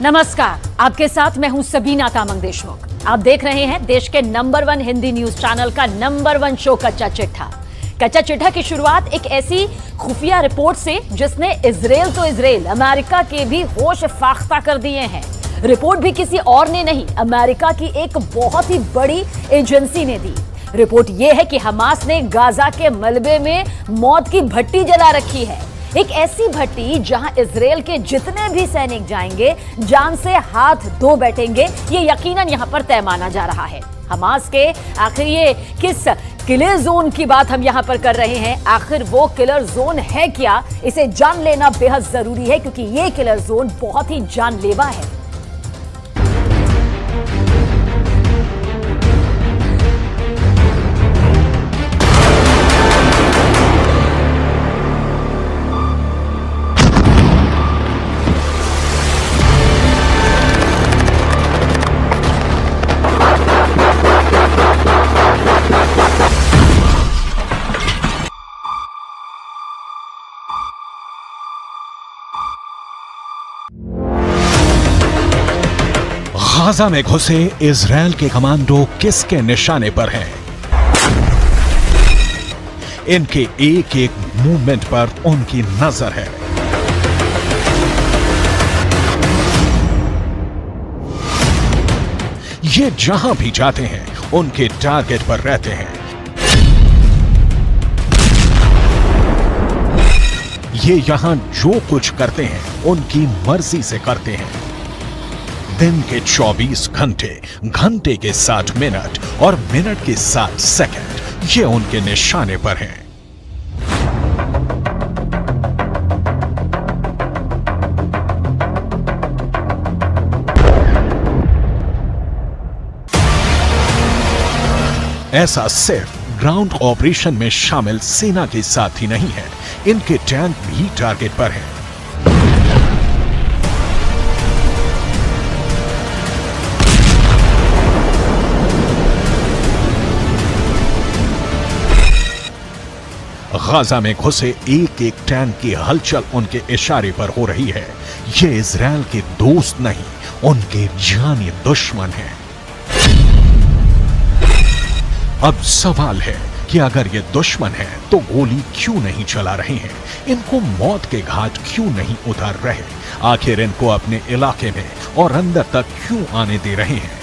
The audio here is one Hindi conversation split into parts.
नमस्कार, आपके साथ मैं हूं सबीना तामंग देशमुख। आप देख रहे हैं देश के नंबर 1 हिंदी न्यूज चैनल का नंबर 1 शो कच्चा चिट्ठा। कच्चा चिट्ठा की शुरुआत एक ऐसी खुफिया रिपोर्ट से जिसने इजराइल अमेरिका के भी होश फाख्ता कर दिए हैं। रिपोर्ट भी किसी और ने नहीं, अमेरिका की एक बहुत ही बड़ी एजेंसी ने दी। रिपोर्ट यह है कि हमास ने गाजा के मलबे में मौत की भट्टी जला रखी है। एक ऐसी भट्टी जहां इजराइल के जितने भी सैनिक जाएंगे जान से हाथ धो बैठेंगे, ये यकीनन यहां पर तय माना जा रहा है। हमास के आखिर ये किस किलर जोन की बात हम यहां पर कर रहे हैं, आखिर वो किलर जोन है क्या, इसे जान लेना बेहद जरूरी है क्योंकि ये किलर जोन बहुत ही जानलेवा है। गाजा में घुसे इजराइल के कमांडो किसके निशाने पर हैं? इनके एक एक मूवमेंट पर उनकी नजर है। ये जहां भी जाते हैं उनके टारगेट पर रहते हैं। ये यहां जो कुछ करते हैं उनकी मर्जी से करते हैं। दिन के 24 घंटे, घंटे के 60 मिनट और मिनट के 60 सेकंड ये उनके निशाने पर हैं। ऐसा सिर्फ ग्राउंड ऑपरेशन में शामिल सेना के साथ ही नहीं है, इनके टैंक भी टारगेट पर हैं। गाजा में घुसे एक एक टैंक की हलचल उनके इशारे पर हो रही है। ये इजराइल के दोस्त नहीं, उनके जानी दुश्मन हैं। अब सवाल है कि अगर ये दुश्मन है तो गोली क्यों नहीं चला रहे हैं? इनको मौत के घाट क्यों नहीं उतार रहे? आखिर इनको अपने इलाके में और अंदर तक क्यों आने दे रहे हैं?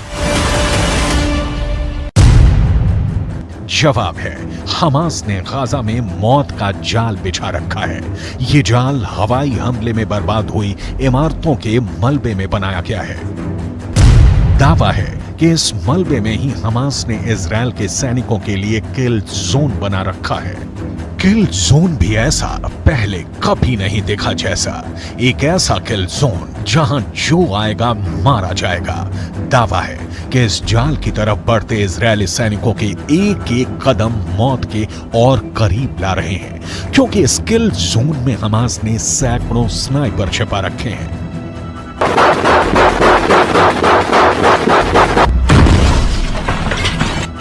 जवाब है, हमास ने गाजा में मौत का जाल बिछा रखा है। ये जाल हवाई हमले में बर्बाद हुई इमारतों के मलबे में बनाया गया है। दावा है कि इस मलबे में ही हमास ने इजराइल के सैनिकों के लिए किल जोन बना रखा है। किल जोन भी ऐसा पहले कभी नहीं देखा जैसा, एक ऐसा किल जोन जहां जो आएगा मारा जाएगा। दावा है कि इस जाल की तरफ बढ़ते इजरायली सैनिकों के एक एक कदम मौत के और करीब ला रहे हैं, क्योंकि इस किल जोन में हमास ने सैकड़ों स्नाइपर छिपा रखे हैं।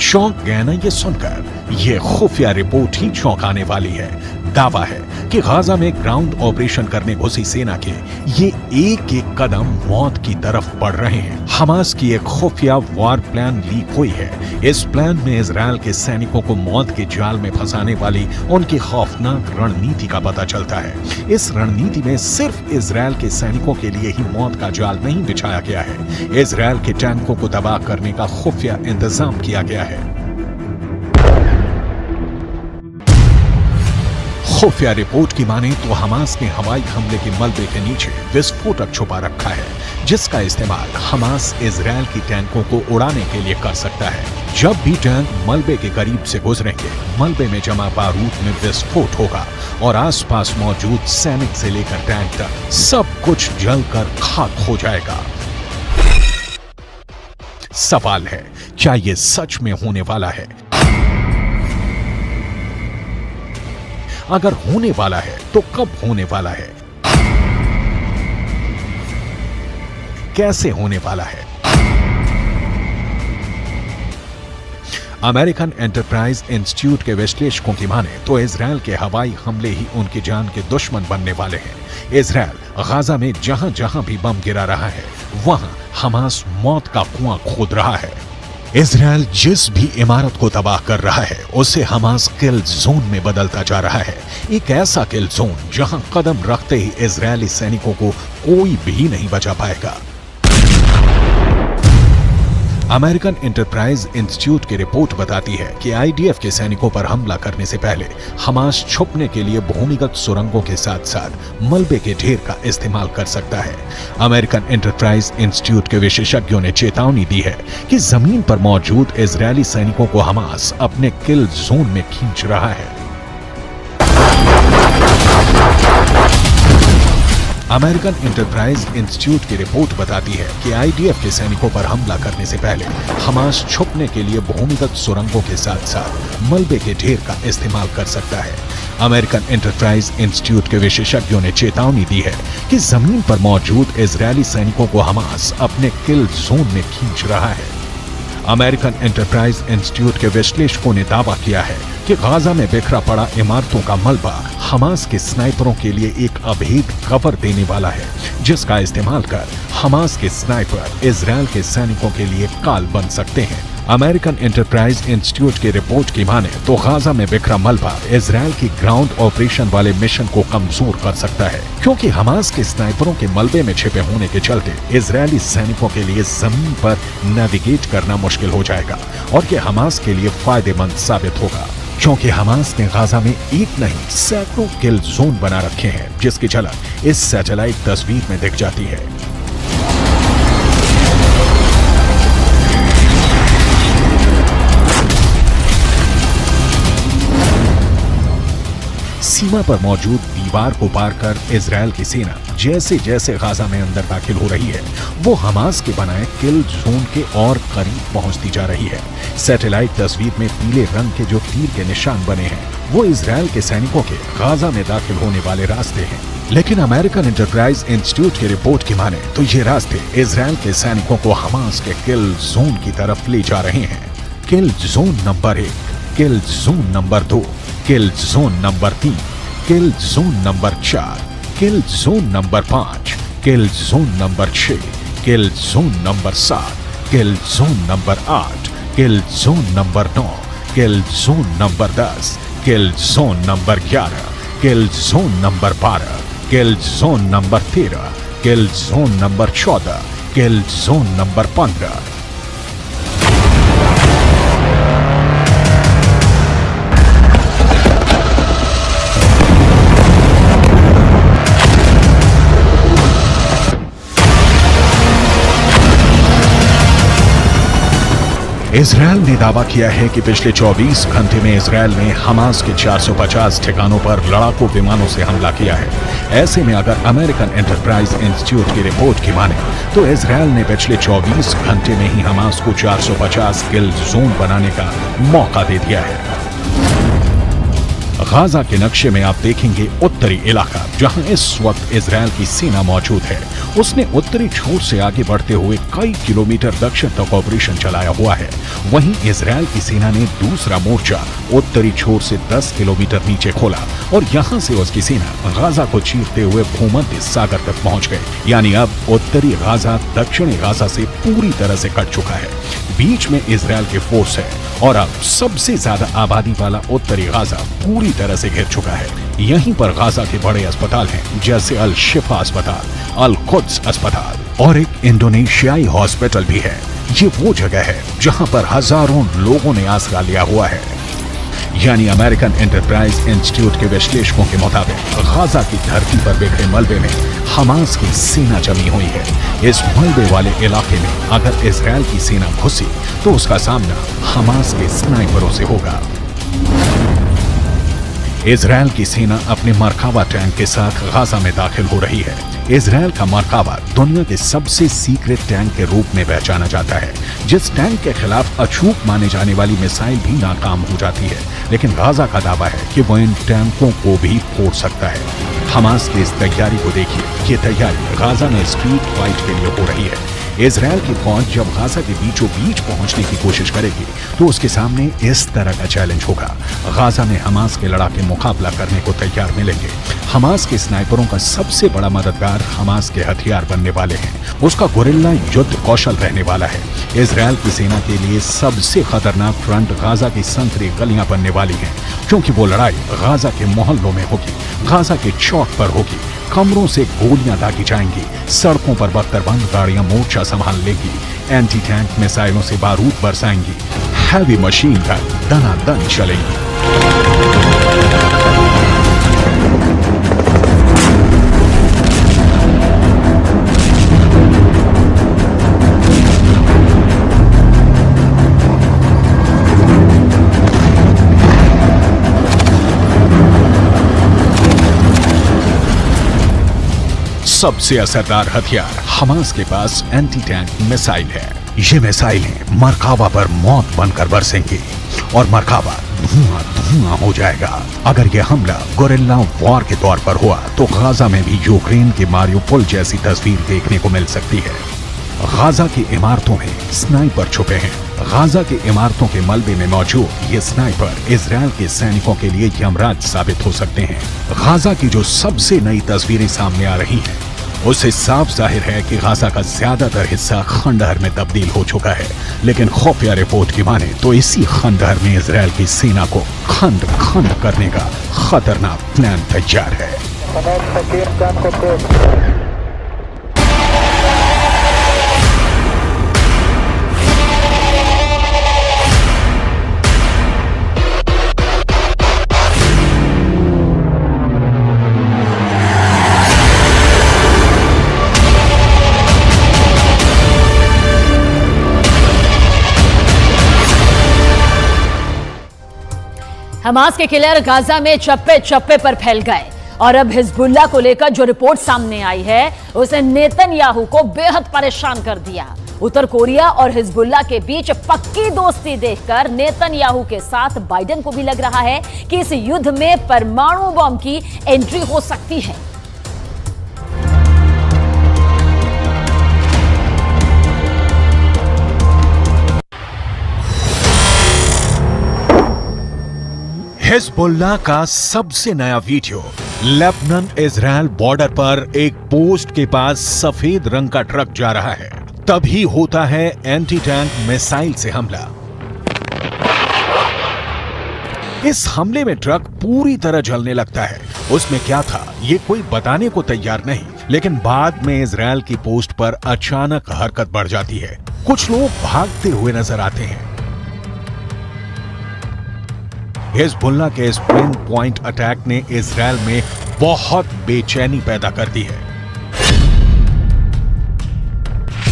चौंक गए ना ये सुनकर? ये खुफिया रिपोर्ट ही चौंकाने वाली है। दावा है कि गाजा में ग्राउंड ऑपरेशन करने घुसी सेना के ये एक एक कदम मौत की तरफ बढ़ रहे हैं। हमास की एक खुफिया वॉर प्लान लीक हुई है। इस प्लान में इजराइल के सैनिकों को मौत के जाल में फंसाने वाली उनकी खौफनाक रणनीति का पता चलता है। इस रणनीति में सिर्फ इजराइल के सैनिकों के लिए ही मौत का जाल नहीं बिछाया गया है, इजराइल के टैंकों को तबाह करने का खुफिया इंतजाम किया गया है। खुफिया रिपोर्ट की माने तो हमास ने हवाई हमले के मलबे के नीचे विस्फोटक छुपा रखा है, जिसका इस्तेमाल हमास इजराइल की टैंकों को उड़ाने के लिए कर सकता है। जब भी टैंक मलबे के करीब से गुजरेंगे, मलबे में जमा बारूद में विस्फोट होगा और आसपास मौजूद सैनिक से लेकर टैंक तक सब कुछ जलकर खाक हो जाएगा। सवाल है, क्या यह सच में होने वाला है? अगर होने वाला है तो कब होने वाला है? कैसे होने वाला है? अमेरिकन एंटरप्राइज इंस्टीट्यूट के विश्लेषकों की माने तो इजरायल के हवाई हमले ही उनकी जान के दुश्मन बनने वाले हैं। इजरायल गाजा में जहां जहां भी बम गिरा रहा है वहां हमास मौत का कुआं खोद रहा है। इजरायल जिस भी इमारत को तबाह कर रहा है उसे हमास किल जोन में बदलता जा रहा है। एक ऐसा किल जोन जहां कदम रखते ही इजरायली सैनिकों को कोई भी नहीं बचा पाएगा। अमेरिकन एंटरप्राइज इंस्टीट्यूट की रिपोर्ट बताती है कि आईडीएफ के सैनिकों पर हमला करने से पहले हमास छुपने के लिए भूमिगत सुरंगों के साथ साथ मलबे के ढेर का इस्तेमाल कर सकता है। अमेरिकन एंटरप्राइज इंस्टीट्यूट के विशेषज्ञों ने चेतावनी दी है कि जमीन पर मौजूद इजरायली सैनिकों को हमास अपने किल जोन में खींच रहा है। अमेरिकन एंटरप्राइज इंस्टीट्यूट की रिपोर्ट बताती है कि आईडीएफ के सैनिकों पर हमला करने से पहले हमास छुपने के लिए भूमिगत सुरंगों के साथ साथ मलबे के ढेर का इस्तेमाल कर सकता है। अमेरिकन एंटरप्राइज इंस्टीट्यूट के विशेषज्ञों ने चेतावनी दी है कि जमीन पर मौजूद इजरायली सैनिकों को हमास अपने किल जोन में खींच रहा है। अमेरिकन एंटरप्राइज इंस्टीट्यूट के विश्लेषकों ने दावा किया है कि गाजा में बिखरा पड़ा इमारतों का मलबा हमास के स्नाइपरों के लिए एक अभेद कवर देने वाला है, जिसका इस्तेमाल कर हमास के स्नाइपर इजरायल के सैनिकों के लिए काल बन सकते हैं। अमेरिकन एंटरप्राइज इंस्टीट्यूट की रिपोर्ट की माने तो गाजा में बिखरा मलबा इजरायल की ग्राउंड ऑपरेशन वाले मिशन को कमजोर कर सकता है, क्योंकि हमास के स्नाइपरों के मलबे में छिपे होने के चलते इजरायली सैनिकों के लिए जमीन पर नेविगेट करना मुश्किल हो जाएगा और ये हमास के लिए फायदेमंद साबित होगा, क्योंकि हमास ने गाजा में एक नहीं सैकड़ों किल जोन बना रखे हैं, जिसकी झलक इस सैटेलाइट तस्वीर में दिख जाती है। सीमा पर मौजूद दीवार को पार कर इजरायल की सेना जैसे जैसे गाजा में अंदर दाखिल हो रही है वो हमास के बनाए किल जोन के और करीब पहुंचती जा रही है। सैटेलाइट तस्वीर में पीले रंग के जो तीर के निशान बने हैं वो इजरायल के सैनिकों के गाजा में दाखिल होने वाले रास्ते हैं, लेकिन अमेरिकन एंटरप्राइज इंस्टीट्यूट की रिपोर्ट की माने तो ये रास्ते इजरायल के सैनिकों को हमास के किल जोन की तरफ ले जा रहे हैं। किल जोन नंबर 1, किल जोन नंबर 2, किल जोन नंबर 3, किल जोन नंबर 4, किल जोन नंबर 5, किल जोन नंबर 6, किल जोन नंबर 7, किल जोन नंबर 8, किल जोन नंबर 9, किल जोन नंबर 10, किल जोन नंबर 11, किल जोन नंबर 12, किल जोन नंबर 13, किल जोन नंबर 14, किल जोन नंबर 15। इजरायल ने दावा किया है कि पिछले 24 घंटे में इजरायल ने हमास के 450 ठिकानों पर लड़ाकू विमानों से हमला किया है। ऐसे में अगर अमेरिकन एंटरप्राइज इंस्टीट्यूट की रिपोर्ट की माने तो इजरायल ने पिछले 24 घंटे में ही हमास को 450 किल जोन बनाने का मौका दे दिया है। गाजा के नक्शे में आप देखेंगे उत्तरी इलाका जहां इस वक्त इजरायल की सेना मौजूद है। उसने उत्तरी छोर से आगे बढ़ते हुए कई किलोमीटर दक्षिण तक ऑपरेशन चलाया हुआ है। वहीं इजरायल की सेना ने दूसरा मोर्चा उत्तरी छोर से 10 किलोमीटर नीचे खोला और यहां से उसकी सेना गाजा को चीरते हुए भूमध्य सागर तक पहुंच गए। यानी अब उत्तरी गाजा दक्षिणी गाजा से पूरी तरह से कट चुका है। बीच में इजरायल के फोर्स है और अब सबसे ज्यादा आबादी वाला उत्तरी गाजा पूरी तरह से घिर चुका है। यहीं पर गाजा के बड़े अस्पताल हैं, जैसे अल शिफा अस्पताल, अल कुद्स अस्पताल और एक इंडोनेशियाई हॉस्पिटल भी है। ये वो जगह है जहां पर हजारों लोगों ने आसरा लिया हुआ है। यानी अमेरिकन एंटरप्राइज इंस्टीट्यूट के विश्लेषकों के मुताबिक गाजा की धरती पर बिखरे मलबे में हमास की सेना जमी हुई है। इस मलबे वाले इलाके में अगर इजरायल की सेना घुसी तो उसका सामना हमास के स्नाइपरों से होगा। इजरायल की सेना अपने मरकावा टैंक के साथ गाजा में दाखिल हो रही है। इजरायल का मरकावा दुनिया के सबसे सीक्रेट टैंक के रूप में पहचाना जाता है, जिस टैंक के खिलाफ अचूक माने जाने वाली मिसाइल भी नाकाम हो जाती है, लेकिन गाजा का दावा है कि वो इन टैंकों को भी फोड़ सकता है। हमास की इस तैयारी को देखिए। ये तैयारी गाजा में स्ट्रीट फाइट के लिए हो रही है। इजराइल की फौज जब गाजा के बीचों बीच पहुंचने की कोशिश करेगी तो उसके सामने इस तरह का चैलेंज होगा। गाजा में हमास के लड़ाके मुकाबला करने को तैयार मिलेंगे। हमास के स्नाइपरों का सबसे बड़ा मददगार हमास के हथियार बनने वाले हैं। उसका गोरिल्ला युद्ध कौशल रहने वाला है। इजराइल की सेना के लिए सबसे खतरनाक फ्रंट गाजा की संकरी गलियां बनने वाली हैं, क्योंकि वो लड़ाई गाजा के मोहल्लों में होगी, गाजा के चौक पर होगी। कमरों से गोलियां दागी जाएंगी, सड़कों पर बख्तरबंद गाड़ियां मोर्चा संभाल लेगी, एंटी टैंक मिसाइलों से बारूद बरसाएंगी, हैवी मशीन गन दनादन चलेंगी। सबसे असरदार हथियार हमास के पास एंटी टैंक मिसाइल है। ये मिसाइलें मरकावा पर मौत बनकर बरसेंगी और मरकावा धुआं धुआं हो जाएगा। अगर यह हमला गोरिल्ला वॉर के तौर पर हुआ तो गाजा में भी यूक्रेन के मारियोपोल जैसी तस्वीर देखने को मिल सकती है। गाजा की इमारतों में स्नाइपर छुपे हैं। गाजा की इमारतों के मलबे में मौजूद ये स्नाइपर इजराइल के सैनिकों के लिए यमराज साबित हो सकते हैं। गाजा की जो सबसे नई तस्वीरें सामने आ रही हैं, उससे साफ जाहिर है कि गाजा का ज्यादातर हिस्सा खंडहर में तब्दील हो चुका है। लेकिन खुफिया रिपोर्ट की माने तो इसी खंडहर में इजराइल की सेना को खंड खंड करने का खतरनाक प्लान तैयार है। हमास के किलर गाजा में चप्पे चप्पे पर फैल गए और अब हिजबुल्लाह को लेकर जो रिपोर्ट सामने आई है उसे नेतन्याहू को बेहद परेशान कर दिया। उत्तर कोरिया और हिजबुल्लाह के बीच पक्की दोस्ती देखकर नेतन्याहू के साथ बाइडेन को भी लग रहा है कि इस युद्ध में परमाणु बम की एंट्री हो सकती है। हिजबुल्लाह का सबसे नया वीडियो। लेबनान इजराइल बॉर्डर पर एक पोस्ट के पास सफेद रंग का ट्रक जा रहा है, तभी होता है एंटी टैंक मिसाइल से हमला। इस हमले में ट्रक पूरी तरह जलने लगता है। उसमें क्या था ये कोई बताने को तैयार नहीं, लेकिन बाद में इजराइल की पोस्ट पर अचानक हरकत बढ़ जाती है। कुछ लोग भागते हुए नजर आते हैं। हिजबुल्लाह के इस पिन पॉइंट अटैक ने इजराइल में बहुत बेचैनी पैदा कर दी है।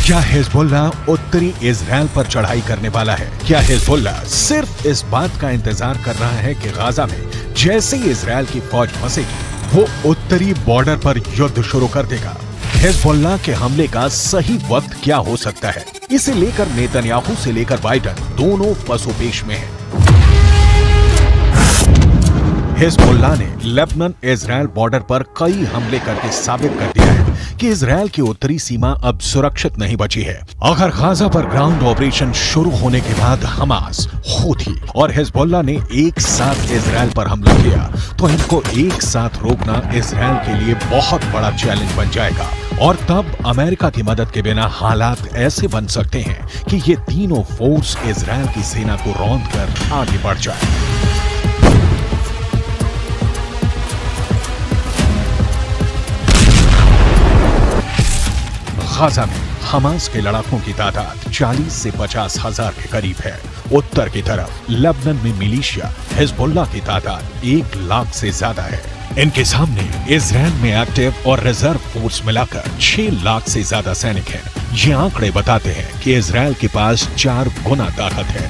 क्या हिजबुल्लाह उत्तरी इजराइल पर चढ़ाई करने वाला है? क्या हिजबुल्लाह सिर्फ इस बात का इंतजार कर रहा है कि गाजा में जैसे ही इजराइल की फौज फंसेगी वो उत्तरी बॉर्डर पर युद्ध शुरू कर देगा? हिजबुल्लाह के हमले का सही वक्त क्या हो सकता है? इसे लेकर नेतन्याहू से लेकर बाइडेन दोनों पसोपेश में हैं। हिजबुल्लाह ने लेबनान इजराइल बॉर्डर पर कई हमले करके साबित कर दिया है कि इजराइल की उत्तरी सीमा अब सुरक्षित नहीं बची है। अगर गाजा पर ग्राउंड ऑपरेशन शुरू होने के बाद हमास, हूथी और हिजबुल्लाह ने एक साथ इजराइल पर हमला किया तो इनको एक साथ रोकना इजराइल के लिए बहुत बड़ा चैलेंज बन जाएगा। और तब अमेरिका की मदद के बिना हालात ऐसे बन सकते हैं कि ये तीनों फोर्स इजराइल की सेना को रौंद कर आगे बढ़ जाए। गाजा में हमास के लड़ाकों की तादाद 40 से 50 हजार के करीब है। उत्तर की तरफ लेबनान में मिलिशिया हिजबुल्लाह की तादाद 1 लाख से ज्यादा है। इनके सामने इजराइल में एक्टिव और रिजर्व फोर्स मिलाकर 6 लाख से ज्यादा सैनिक हैं। ये आंकड़े बताते हैं कि इजराइल के पास 4 गुना ताकत है।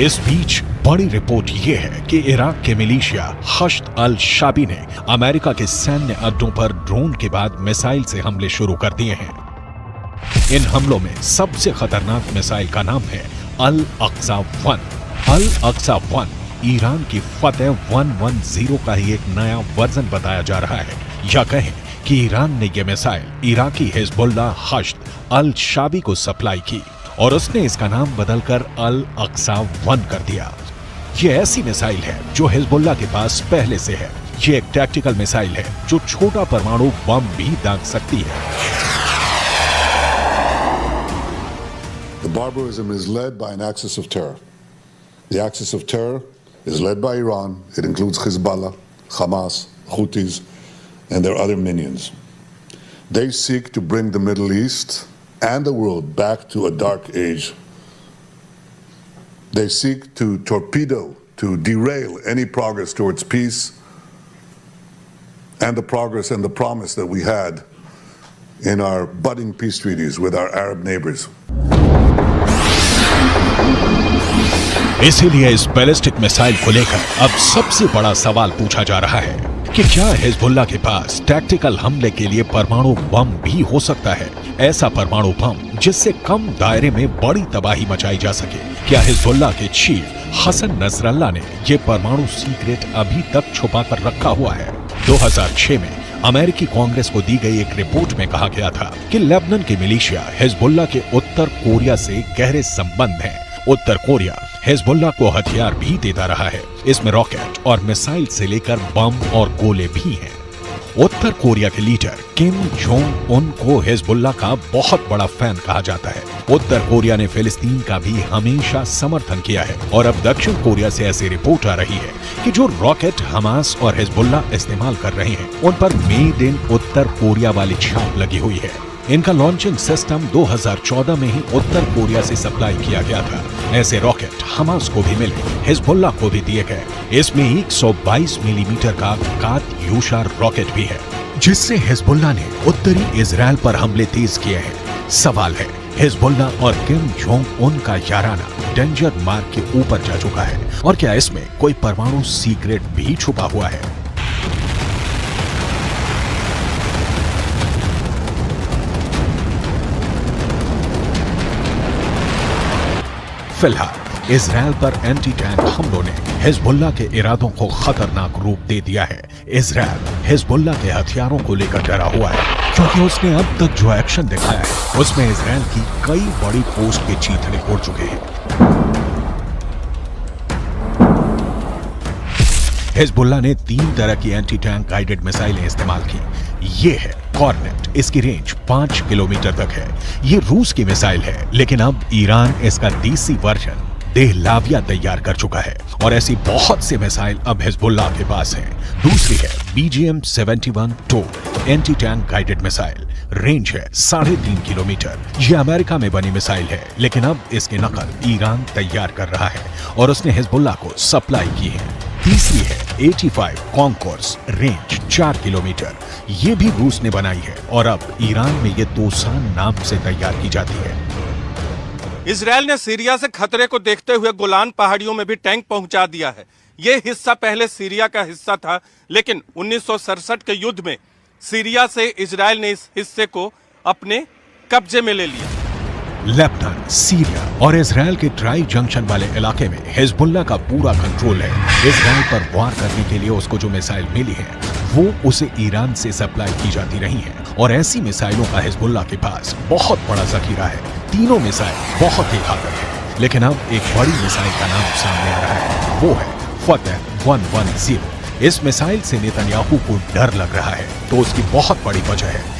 इस बीच बड़ी रिपोर्ट ये है कि इराक के मिलिशिया हश्द अल शाबी ने अमेरिका के सैन्य अड्डों पर ड्रोन के बाद मिसाइल से हमले शुरू कर दिए हैं। इन हमलों में सबसे खतरनाक मिसाइल का नाम है अल अक्सा 1। अल अक्सा 1 ईरान की फतेह 110 का ही एक नया वर्जन बताया जा रहा है, या कहें कि ईरान ने यह मिसाइल इराकी हिजबुल्लाह हश्द अल शाबी को सप्लाई की और उसने इसका नाम बदलकर अल अक्सा 1 कर दिया। ये ऐसी मिसाइल है जो हिजबुल्लाह के पास पहले से है। ये एक टैक्टिकल मिसाइल है जो छोटा परमाणु बम भी दाग सकती है। The barbarism is led by an axis of terror. The axis of terror is led by Iran. It includes Hezbollah, Hamas, Houthis, and their other minions. They seek to bring the Middle East and the world back to a dark age. They seek to torpedo, to derail any progress towards peace and the progress and the promise that we had in our budding peace treaties with our Arab neighbors. इसीलिए इस बैलिस्टिक मिसाइल को लेकर अब सबसे बड़ा सवाल पूछा जा रहा है कि क्या हिजबुल्लाह के पास टैक्टिकल हमले के लिए परमाणु बम भी हो सकता है, ऐसा परमाणु बम जिससे कम दायरे में बड़ी तबाही मचाई जा सके। क्या हिजबुल्लाह के चीफ हसन नसरल्लाह ने यह परमाणु सीक्रेट अभी तक छुपा कर रखा हुआ है? 2006 में अमेरिकी कांग्रेस को दी गई एक रिपोर्ट में कहा गया था कि लेबनान के मिलिशिया हिजबुल्लाह के उत्तर कोरिया से गहरे संबंध हैं। उत्तर कोरिया हिजबुल्लाह को हथियार भी देता रहा है। इसमें रॉकेट और मिसाइल से लेकर बम और गोले भी हैं। उत्तर कोरिया के लीडर किम जोंग उन को हिजबुल्लाह का बहुत बड़ा फैन कहा जाता है। उत्तर कोरिया ने फिलिस्तीन का भी हमेशा समर्थन किया है और अब दक्षिण कोरिया से ऐसी रिपोर्ट आ रही है कि जो रॉकेट हमास और हिजबुल्लाह इस्तेमाल कर रहे हैं उन पर मेड इन उत्तर कोरिया वाली छाप लगी हुई है। इनका लॉन्चिंग सिस्टम 2014 में ही उत्तर कोरिया से सप्लाई किया गया था। ऐसे रॉकेट हमास को भी मिले, हिजबुल्लाह को भी दिए गए। इसमें 122 मिलीमीटर का कात्यूशा रॉकेट भी है, जिससे हिजबुल्लाह ने उत्तरी इजराइल पर हमले तेज किए हैं। सवाल है, हिजबुल्लाह और किम जोंग उन का याराना डेंजर मार्क के ऊपर जा चुका है और क्या इसमें कोई परमाणु सीक्रेट भी छुपा हुआ है? फिलहाल इजराइल पर एंटी टैंक हमलों ने हिजबुल्लाह के इरादों को खतरनाक रूप दे दिया है। इजराइल हिजबुल्लाह के हथियारों को लेकर डरा हुआ है क्योंकि उसने अब तक जो एक्शन दिखाया है उसमें इजराइल की कई बड़ी पोस्ट के चीथड़े उड़ चुके हैं। हिजबुल्लाह ने 3 तरह की एंटी टैंक गाइडेड मिसाइलें इस्तेमाल की। ये है कॉर्नेट, इसकी रेंज 5 किलोमीटर तक है। ये रूस की मिसाइल है, लेकिन अब ईरान इसका देसी वर्जन देहलाविया तैयार कर चुका है और ऐसी बहुत सी मिसाइल अब हिजबुल्लाह के पास हैं। दूसरी है BGM-71 टो anti tank guided missile, range है 3.5 किलोमीटर। ये अमेरिका में बनी मिसाइल है, लेकिन अब इसकी नकल ईरान तैयार कर रहा है और उसने हिजबुल्लाह को सप्लाई की है। तीसरी है 85 कॉन्कोर्स, रेंज 4 किलोमीटर। ये भी रूस ने बनाई है और अब ईरान में ये दोसान नाम से तैयार की जाती है। इजरायल ने सीरिया से खतरे को देखते हुए गोलान पहाड़ियों में भी टैंक पहुंचा दिया है। ये हिस्सा पहले सीरिया का हिस्सा था, लेकिन 1967 के युद्ध में सीरिया से इजरायल ने इस हिस्से को अपने कब्जे में ले लिया। लेबनान, सीरिया और इजराइल के ट्राई जंक्शन वाले इलाके में हिजबुल्लाह का पूरा कंट्रोल है। इजराइल पर वार करने के लिए उसको जो मिसाइल मिली है वो उसे ईरान से सप्लाई की जाती रही है और ऐसी मिसाइलों का हिजबुल्लाह के पास बहुत बड़ा जखीरा है। तीनों मिसाइल बहुत ही घातक है, लेकिन अब एक बड़ी मिसाइल का नाम सामने आ रहा है, वो है फतेह 110। इस मिसाइल से नेतन्याहू को डर लग रहा है, तो उसकी बहुत बड़ी वजह है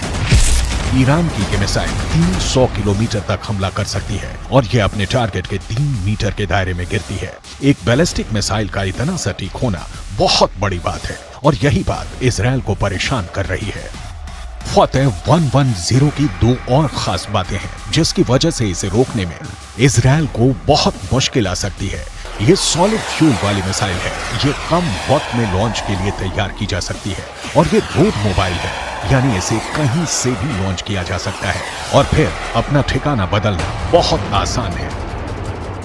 ईरान की ये मिसाइल 300 किलोमीटर तक हमला कर सकती है और ये अपने टारगेट के 3 मीटर के दायरे में गिरती है। एक बैलिस्टिक मिसाइल का इतना सटीक होना बहुत बड़ी बात है और यही बात इजराइल को परेशान कर रही है। फतेह 110 की 2 और खास बातें हैं जिसकी वजह से इसे रोकने में इजराइल को बहुत मुश्किल आ सकती है। ये सॉलिड फ्यूल वाली मिसाइल है, ये कम वक्त में लॉन्च के लिए तैयार की जा सकती है और ये रोड मोबाइल है, यानी इसे कहीं से भी लॉन्च किया जा सकता है और फिर अपना ठिकाना बदलना बहुत आसान है।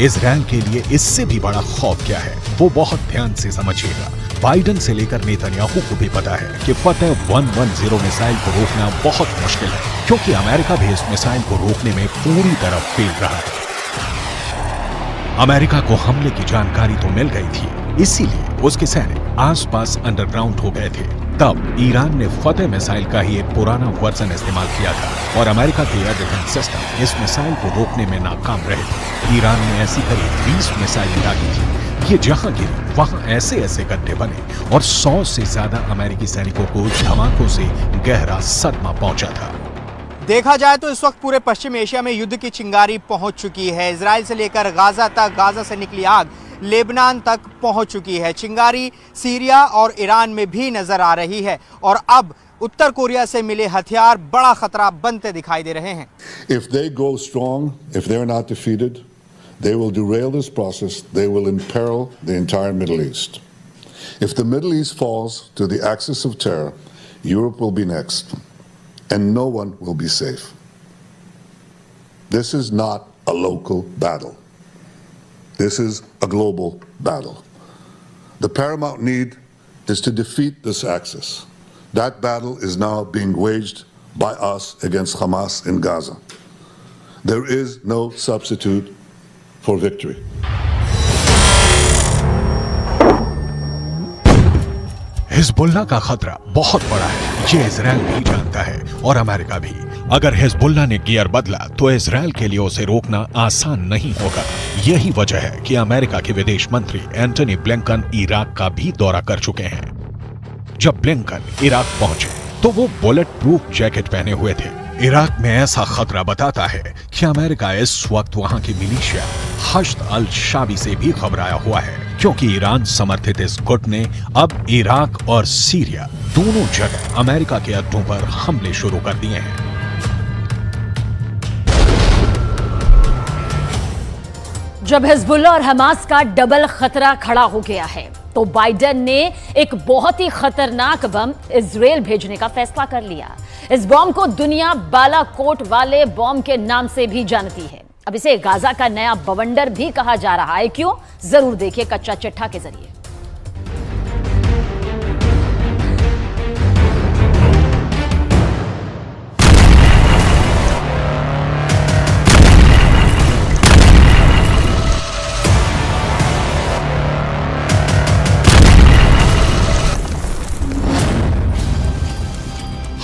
इजराइल के लिए इससे भी बड़ा खौफ क्या है वो बहुत ध्यान से समझिएगा। बाइडेन से लेकर नेतन्याहू को भी पता है कि फतेह 110 मिसाइल को रोकना बहुत मुश्किल है, क्योंकि अमेरिका भी इस मिसाइल को रोकने में पूरी तरह फेल रहा है। अमेरिका को हमले की जानकारी तो मिल गई थी, इसीलिए उसके सैनिक आसपास अंडरग्राउंड हो गए थे। तब ईरान ने फतेह मिसाइल का ही एक पुराना वर्जन इस्तेमाल किया था और अमेरिका के एयर डिफेंस सिस्टम इस मिसाइल को रोकने में नाकाम रहे थे। ईरान ने ऐसी करीब 20 मिसाइलें दागी थी। ये जहां गिरी वहां ऐसे ऐसे गड्ढे बने और 100 से ज्यादा अमेरिकी सैनिकों को धमाकों से गहरा सदमा पहुंचा था। देखा जाए तो इस वक्त पूरे पश्चिम एशिया में युद्ध की चिंगारी पहुंच चुकी है। इजराइल से लेकर गाजा तक, गाजा से निकली आग लेबनान तक पहुंच चुकी है। चिंगारी सीरिया और ईरान में भी नजर आ रही है और अब उत्तर कोरिया से मिले हथियार बड़ा खतरा बनते दिखाई दे रहे हैं। If they go strong, if they're not defeated, they will derail this process. They will imperil the entire Middle East. If the Middle East falls to the axis of terror, Europe will be next, and no one will be safe. This is not a local battle. This is a global battle. The paramount need is to defeat this axis. That battle is now being waged by us against Hamas in Gaza. There is no substitute for victory. Hezbollah का खतरा बहुत बड़ा है, ये इजराइल भी जानता है और अमेरिका भी। अगर हिजबुल्लाह ने गियर बदला तो इजराइल के लिए उसे रोकना आसान नहीं होगा। यही वजह है कि अमेरिका के विदेश मंत्री एंटनी ब्लिंकन इराक का भी दौरा कर चुके हैं। जब ब्लिंकन इराक पहुंचे तो वो बुलेट प्रूफ जैकेट पहने हुए थे। इराक में ऐसा खतरा बताता है कि अमेरिका इस वक्त वहां की मिलिशिया हश्द अल शाबी से भी घबराया हुआ है, क्योंकि ईरान समर्थित इस गुट ने अब इराक और सीरिया दोनों जगह अमेरिका के अड्डों पर हमले शुरू कर दिए हैं। जब हिजबुल्लाह और हमास का डबल खतरा खड़ा हो गया है तो बाइडेन ने एक बहुत ही खतरनाक बम इजराइल भेजने का फैसला कर लिया। इस बम को दुनिया बालाकोट वाले बम के नाम से भी जानती है। अब इसे गाजा का नया बवंडर भी कहा जा रहा है। क्यों? जरूर देखिए कच्चा चिट्ठा के जरिए।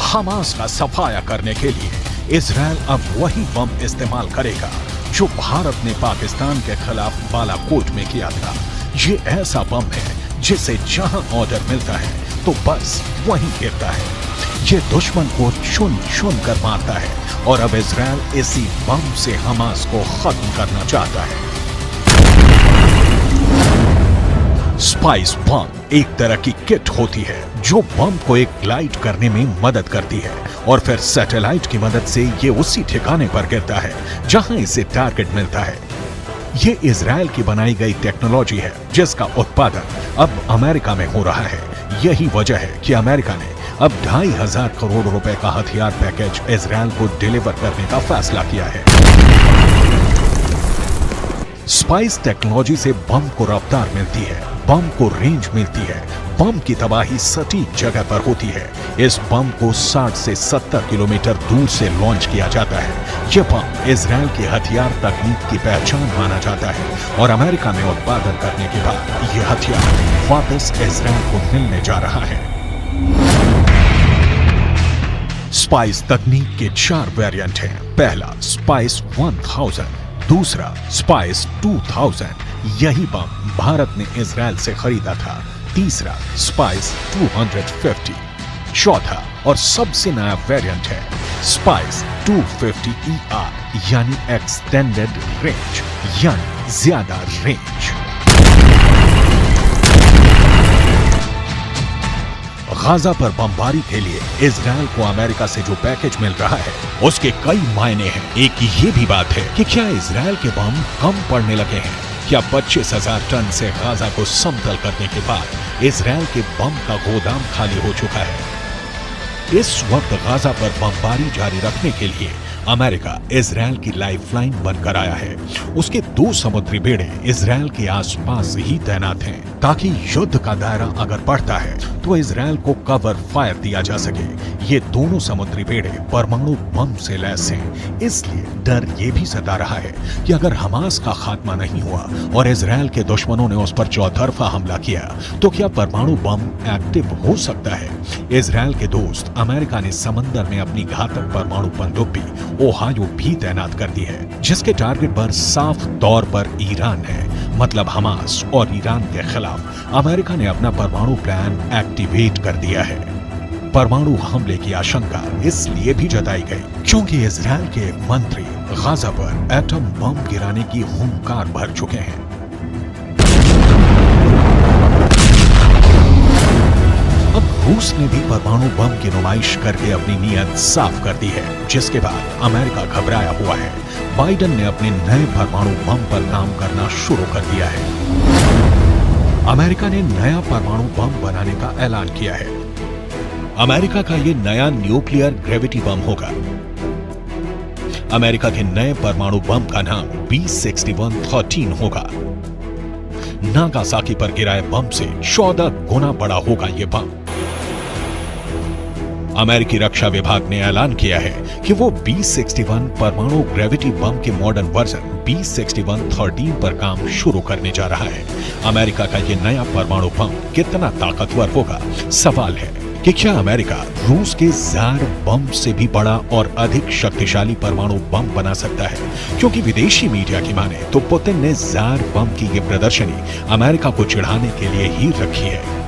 हमास का सफाया करने के लिए इजराइल अब वही बम इस्तेमाल करेगा जो भारत ने पाकिस्तान के खिलाफ बालाकोट में किया था। ये ऐसा बम है जिसे जहां ऑर्डर मिलता है तो बस वहीं गिरता है। ये दुश्मन को चुन चुन कर मारता है और अब इजराइल इसी बम से हमास को खत्म करना चाहता है। स्पाइस बम एक तरह की किट होती है जो बम को एक ग्लाइड करने में मदद करती है और फिर सैटेलाइट की मदद से ये उसी ठिकाने पर गिरता है जहां इसे टारगेट मिलता है। ये इजराइल की बनाई गई टेक्नोलॉजी है जिसका उत्पादन अब अमेरिका में हो रहा है। यही वजह है कि अमेरिका ने अब 2,500 करोड़ रुपए का हथियार पैकेज इजराइल को डिलीवर करने का फैसला किया है। स्पाइस टेक्नोलॉजी से बम को रफ्तार मिलती है, बम को रेंज मिलती है, बम की तबाही सटीक जगह पर होती है। इस बम को 60 से 70 किलोमीटर दूर से लॉन्च किया जाता है। यह बम इजराइल की हथियार तकनीक की पहचान माना जाता है और अमेरिका में उत्पादन करने के बाद यह हथियार वापस इजराइल को मिलने जा रहा है। स्पाइस तकनीक के 4 वेरिएंट हैं। पहला स्पाइस 1000, दूसरा स्पाइस 2000, यही बम भारत ने इजराइल से खरीदा था। तीसरा स्पाइस 250, चौथा और सबसे नया वेरिएंट है स्पाइस 250ER यानी एक्सटेंडेड रेंज, यानी ज्यादा रेंज। गाजा पर बमबारी के लिए इजराइल को अमेरिका से जो पैकेज मिल रहा है उसके कई मायने हैं। एक ये भी बात है कि क्या इजराइल के बम कम पड़ने लगे हैं? क्या 25,000 टन से गाजा को समतल करने के बाद इजराइल के बम का गोदाम खाली हो चुका है? इस वक्त गाजा पर बमबारी जारी रखने के लिए अमेरिका इजराइल की लाइफलाइन बनकर आया है। उसके 2 समुद्री बेड़े इजराइल के आसपास ही तैनात हैं ताकि युद्ध का दायरा अगर बढ़ता है तो इजराइल को कवर फायर दिया जा सके। ये दोनों समुद्री बेड़े परमाणु बम से लैस हैं, इसलिए डर ये भी सता रहा है कि अगर हमास का खात्मा नहीं हुआ और इजराइल के दुश्मनों ने उस पर चौतरफा हमला किया तो क्या परमाणु बम एक्टिव हो सकता है? इजराइल के दोस्त अमेरिका ने समंदर में अपनी घातक परमाणु पनडुब्बी ओहायो भी तैनात कर दी है, जिसके टारगेट पर साफ तौर पर ईरान है। मतलब हमास और ईरान के खिलाफ अमेरिका ने अपना परमाणु प्लान एक्टिवेट कर दिया है। परमाणु हमले की आशंका इसलिए भी जताई गई क्योंकि इजराइल के एक मंत्री गाजा पर एटम बम गिराने की हुंकार भर चुके हैं। अब रूस ने भी परमाणु बम की नुमाइश करके अपनी नीयत साफ कर दी है, जिसके बाद अमेरिका घबराया हुआ है। बाइडेन ने अपने नए परमाणु बम पर काम करना शुरू कर दिया है। अमेरिका ने नया परमाणु बम बनाने का ऐलान किया है। अमेरिका का ये नया न्यूक्लियर ग्रेविटी बम होगा। अमेरिका के नए परमाणु बम का नाम B6113 होगा। नागासाकी पर गिराए बम से 14 गुना बड़ा होगा ये बम। अमेरिकी रक्षा विभाग ने ऐलान किया है कि वो B61 परमाणु ग्रेविटी बम के मॉडर्न वर्जन B6113 पर काम शुरू करने जा रहा है। अमेरिका का ये नया परमाणु बम कितना ताकतवर होगा? सवाल है कि क्या अमेरिका रूस के जार बम से भी बड़ा और अधिक शक्तिशाली परमाणु बम बना सकता है? क्योंकि विदेशी मीडिया की माने तो पुतिन ने जार बम की ये प्रदर्शनी अमेरिका को चिढ़ाने के लिए ही रखी है।